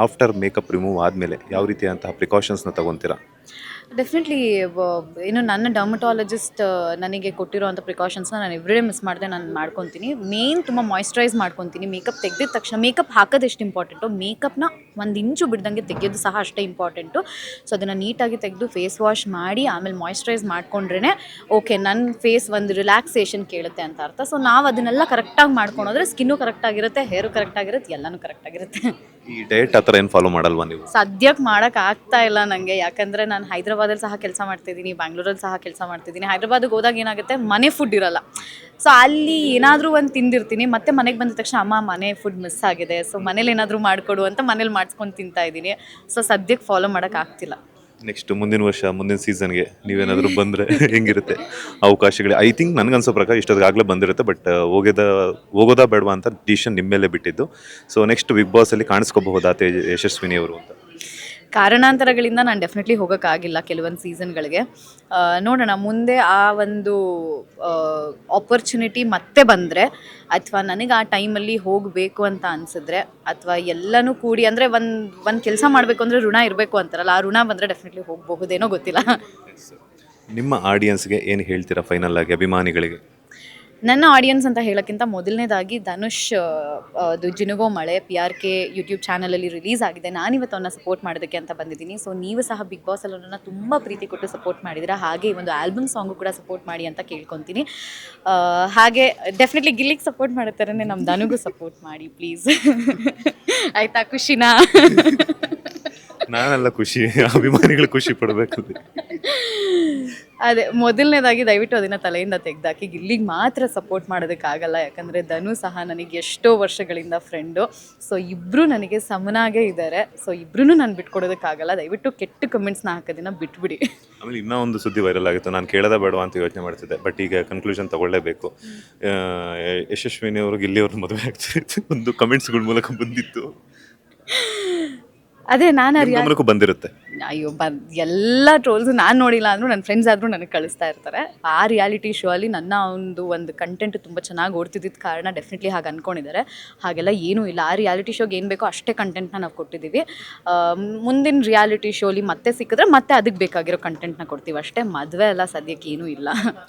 After makeup remove ಆದಮೇಲೆ ಯಾವ ರೀತಿಯಾದಂತಹ ಪ್ರಿಕಾಷನ್ಸ್ನ ತಗೊತೀರಾ? ಡೆಫಿನೆಟ್ಲಿ ಏನು ನನ್ನ ಡರ್ಮಟಾಲಜಿಸ್ಟ್ ನನಗೆ ಕೊಟ್ಟಿರೋಂಥ ಪ್ರಿಕಾಷನ್ಸ್ನ ನಾನು ಎವ್ರಿಡೇ ಮಿಸ್ ಮಾಡದೆ ನಾನು ಮಾಡ್ಕೊತೀನಿ. ಮೇನ್ ತುಂಬ ಮಾಯ್ಶ್ಚರೈಸ್ ಮಾಡ್ಕೊತೀನಿ. ಮೇಕಪ್ ತೆಗೆದಿದ ತಕ್ಷಣ ಮೇಕಪ್ ಹಾಕೋದು ಎಷ್ಟು ಇಂಪಾರ್ಟೆಂಟು, ಮೇಕಪ್ನ ಒಂದು ಇಂಚು ಬಿಡ್ದಂಗೆ ತೆಗೆಯೋದು ಸಹ ಅಷ್ಟೇ ಇಂಪಾರ್ಟೆಂಟು. ಸೊ ಅದನ್ನು ನೀಟಾಗಿ ತೆಗೆದು ಫೇಸ್ ವಾಶ್ ಮಾಡಿ ಆಮೇಲೆ ಮಾಯ್ಶ್ಚರೈಸ್ ಮಾಡ್ಕೊಂಡ್ರೇ ಓಕೆ ನನ್ನ ಫೇಸ್ ಒಂದು ರಿಲ್ಯಾಕ್ಸೇಷನ್ ಕೇಳುತ್ತೆ ಅಂತ ಅರ್ಥ. ಸೊ ನಾವು ಅದನ್ನೆಲ್ಲ ಕರೆಕ್ಟಾಗಿ ಮಾಡ್ಕೊಂಡೋದ್ರೆ ಸ್ಕಿನ್ನು ಕರೆಕ್ಟಾಗಿರುತ್ತೆ, ಹೇರು ಕರೆಕ್ಟಾಗಿರುತ್ತೆ, ಎಲ್ಲನೂ ಕರೆಕ್ಟಾಗಿರುತ್ತೆ. ಈ ಡಯಟ್ ಆ ಥರ ಏನು ಫಾಲೋ ಮಾಡಲ್ವಾ ನೀವು? ಸದ್ಯಕ್ಕೆ ಮಾಡೋಕೆ ಆಗ್ತಾ ಇಲ್ಲ ನನಗೆ, ಯಾಕಂದರೆ ನಾನು ಹೈದ್ರಾಬಾದಲ್ಲಿ ಸಹ ಕೆಲಸ ಮಾಡ್ತಿದ್ದೀನಿ, ಬ್ಯಾಂಗ್ಳೂರಲ್ಲಿ ಸಹ ಕೆಲಸ ಮಾಡ್ತಿದ್ದೀನಿ. ಹೈದ್ರಾಬಾದಿಗೆ ಹೋದಾಗ ಏನಾಗುತ್ತೆ, ಮನೆ ಫುಡ್ ಇರೋಲ್ಲ. ಸೊ ಅಲ್ಲಿ ಏನಾದರೂ ಒಂದು ತಿಂದಿರ್ತೀನಿ, ಮತ್ತೆ ಮನೆಗೆ ಬಂದ ತಕ್ಷಣ ಅಮ್ಮ ಮನೆ ಫುಡ್ ಮಿಸ್ ಆಗಿದೆ, ಸೊ ಮನೇಲಿ ಏನಾದರೂ ಮಾಡಿಕೊಡು ಅಂತ ಮನೇಲಿ ಮಾಡಿಸ್ಕೊಂಡು ತಿಂತಾ ಇದ್ದೀನಿ. ಸೊ ಸದ್ಯಕ್ಕೆ ಫಾಲೋ ಮಾಡೋಕೆ ಆಗ್ತಿಲ್ಲ. ನೆಕ್ಸ್ಟ್ ಮುಂದಿನ ವರ್ಷ ಮುಂದಿನ ಸೀಸನ್ಗೆ ನೀವೇನಾದರೂ ಬಂದರೆ ಹೆಂಗಿರುತ್ತೆ ಅವಕಾಶಗಳು? ಐ ಥಿಂಕ್ ನನಗನ್ಸೋ ಪ್ರಕಾರ ಇಷ್ಟೊತ್ತಿಗಾಗಲೇ ಬಂದಿರುತ್ತೆ, ಬಟ್ ಹೋಗೋದಾ ಬೇಡವಾ ಅಂತ ಡಿಸಿಷನ್ ನಿಮ್ಮ ಮೇಲೆ ಬಿಟ್ಟಿದ್ದು. ಸೊ ನೆಕ್ಸ್ಟ್ ಬಿಗ್ ಬಾಸಲ್ಲಿ ಕಾಣಿಸ್ಕೋಬಹುದಾ ಯಶಸ್ವಿನಿ ಅವರು ಅಂತ? ಕಾರಣಾಂತರಗಳಿಂದ ನಾನು ಡೆಫಿನೆಟ್ಲಿ ಹೋಗೋಕ್ಕಾಗಿಲ್ಲ ಕೆಲವೊಂದು ಸೀಸನ್ಗಳಿಗೆ. ನೋಡೋಣ ಮುಂದೆ ಆ ಒಂದು ಆಪರ್ಚುನಿಟಿ ಮತ್ತೆ ಬಂದರೆ, ಅಥವಾ ನನಗೆ ಆ ಟೈಮಲ್ಲಿ ಹೋಗಬೇಕು ಅಂತ ಅನಿಸಿದ್ರೆ, ಅಥವಾ ಎಲ್ಲನೂ ಕೂಡಿ ಅಂದರೆ ಒಂದು ಕೆಲಸ ಮಾಡಬೇಕು ಅಂದರೆ ಋಣ ಇರಬೇಕು ಅಂತಾರಲ್ಲ, ಆ ಋಣ ಬಂದರೆ ಡೆಫಿನೆಟ್ಲಿ ಹೋಗಬಹುದೇನೋ ಗೊತ್ತಿಲ್ಲ. ನಿಮ್ಮ ಆಡಿಯನ್ಸ್ಗೆ ಏನು ಹೇಳ್ತೀರಾ ಫೈನಲ್ ಆಗಿ, ಅಭಿಮಾನಿಗಳಿಗೆ? ನನ್ನ ಆಡಿಯನ್ಸ್ ಅಂತ ಹೇಳೋಕ್ಕಿಂತ ಮೊದಲನೇದಾಗಿ ಧನುಷ್ ಅದು ಜಿನುಗೋ ಮಳೆ PRK ಯೂಟ್ಯೂಬ್ ಚಾನಲಲ್ಲಿ ರಿಲೀಸ್ ಆಗಿದೆ. ನಾನಿವತ್ತು ಅವನ್ನ ಸಪೋರ್ಟ್ ಮಾಡೋದಕ್ಕೆ ಅಂತ ಬಂದಿದ್ದೀನಿ. ಸೊ ನೀವು ಸಹ ಬಿಗ್ ಬಾಸಲ್ಲಿ ಅವನನ್ನು ತುಂಬ ಪ್ರೀತಿ ಕೊಟ್ಟು ಸಪೋರ್ಟ್ ಮಾಡಿದ್ದೀರಾ. ಹಾಗೆ ಈ ಒಂದು ಆಲ್ಬಮ್ ಸಾಂಗು ಕೂಡ ಸಪೋರ್ಟ್ ಮಾಡಿ ಅಂತ ಕೇಳ್ಕೊತೀನಿ. ಹಾಗೆ ಡೆಫಿನೆಟ್ಲಿ ಗಿಲ್ಲಿಗೆ ಸಪೋರ್ಟ್ ಮಾಡುತ್ತಾರೆ, ನಮ್ಮ ಧನುಗೂ ಸಪೋರ್ಟ್ ಮಾಡಿ ಪ್ಲೀಸ್. ಆಯಿತಾ? ಖುಷಿನಾ? ನಾನೆಲ್ಲ ಖುಷಿ, ಅಭಿಮಾನಿಗಳು ಖುಷಿ ಪಡಬೇಕು. ಅದೇ ಮೊದಲನೇದಾಗಿ ದಯವಿಟ್ಟು ಅದನ್ನು ತಲೆಯಿಂದ ತೆಗೆದಾಕಿ. ಗಿಲ್ಲಿಗೆ ಮಾತ್ರ ಸಪೋರ್ಟ್ ಮಾಡೋದಕ್ಕಾಗಲ್ಲ, ಯಾಕಂದರೆ ಧನು ಸಹ ನನಗೆ ಎಷ್ಟೋ ವರ್ಷಗಳಿಂದ ಫ್ರೆಂಡು. ಸೊ ಇಬ್ಬರು ನನಗೆ ಸಮನಾಗೇ ಇದ್ದಾರೆ. ಸೊ ಇಬ್ಬರೂ ನಾನು ಬಿಟ್ಕೊಡೋದಕ್ಕಾಗಲ್ಲ. ದಯವಿಟ್ಟು ಕೆಟ್ಟ ಕಮೆಂಟ್ಸ್ನ ಹಾಕೋದನ್ನ ಬಿಟ್ಬಿಡಿ. ಆಮೇಲೆ ಇನ್ನೂ ಒಂದು ಸುದ್ದಿ ವೈರಲ್ ಆಗಿತ್ತು, ನಾನು ಕೇಳೋದ ಬೇಡವಾ ಅಂತ ಯೋಚನೆ ಮಾಡ್ತಿದ್ದೆ, ಬಟ್ ಈಗ ಕನ್ಕ್ಲೂಷನ್ ತಗೊಳ್ಳೇಬೇಕು. ಯಶಸ್ವಿನಿ ಅವರು ಗಿಲ್ಲಿಯವ್ರ ಮದುವೆ ಆಗ್ತಿತ್ತು, ಒಂದು ಕಮೆಂಟ್ಸ್ಗಳ ಮೂಲಕ ಬಂದಿತ್ತು. ಅದೇ ನಾನು ಗಮನಕ್ಕೂ ಬಂದಿರುತ್ತೆ. ಅಯ್ಯೋ ಎಲ್ಲ ಟ್ರೋಲ್ಸು ನಾನು ನೋಡಿಲ್ಲ ಅಂದರೂ ನನ್ನ ಫ್ರೆಂಡ್ಸ್ ಆದರೂ ನನಗೆ ಕಳಿಸ್ತಾ ಇರ್ತಾರೆ. ಆ ರಿಯಾಲಿಟಿ ಶೋ ಅಲ್ಲಿ ನನ್ನ ಒಂದು ಕಂಟೆಂಟ್ ತುಂಬ ಚೆನ್ನಾಗಿ ಓಡ್ತಿದ್ದಿದ್ದ ಕಾರಣ ಡೆಫಿನೆಟ್ಲಿ ಹಾಗೆ ಅಂದ್ಕೊಂಡಿದ್ದಾರೆ. ಹಾಗೆಲ್ಲ ಏನೂ ಇಲ್ಲ. ಆ ರಿಯಾಲಿಟಿ ಶೋಗೆ ಏನು ಬೇಕೋ ಅಷ್ಟೇ ಕಂಟೆಂಟ್ನ ನಾವು ಕೊಟ್ಟಿದ್ದೀವಿ. ಮುಂದಿನ ರಿಯಾಲಿಟಿ ಶೋಲಿ ಮತ್ತೆ ಸಿಕ್ಕಿದ್ರೆ ಮತ್ತೆ ಅದಕ್ಕೆ ಬೇಕಾಗಿರೋ ಕಂಟೆಂಟ್ನ ಕೊಡ್ತೀವಿ ಅಷ್ಟೇ. ಮದುವೆ ಎಲ್ಲ ಸದ್ಯಕ್ಕೆ ಏನೂ ಇಲ್ಲ.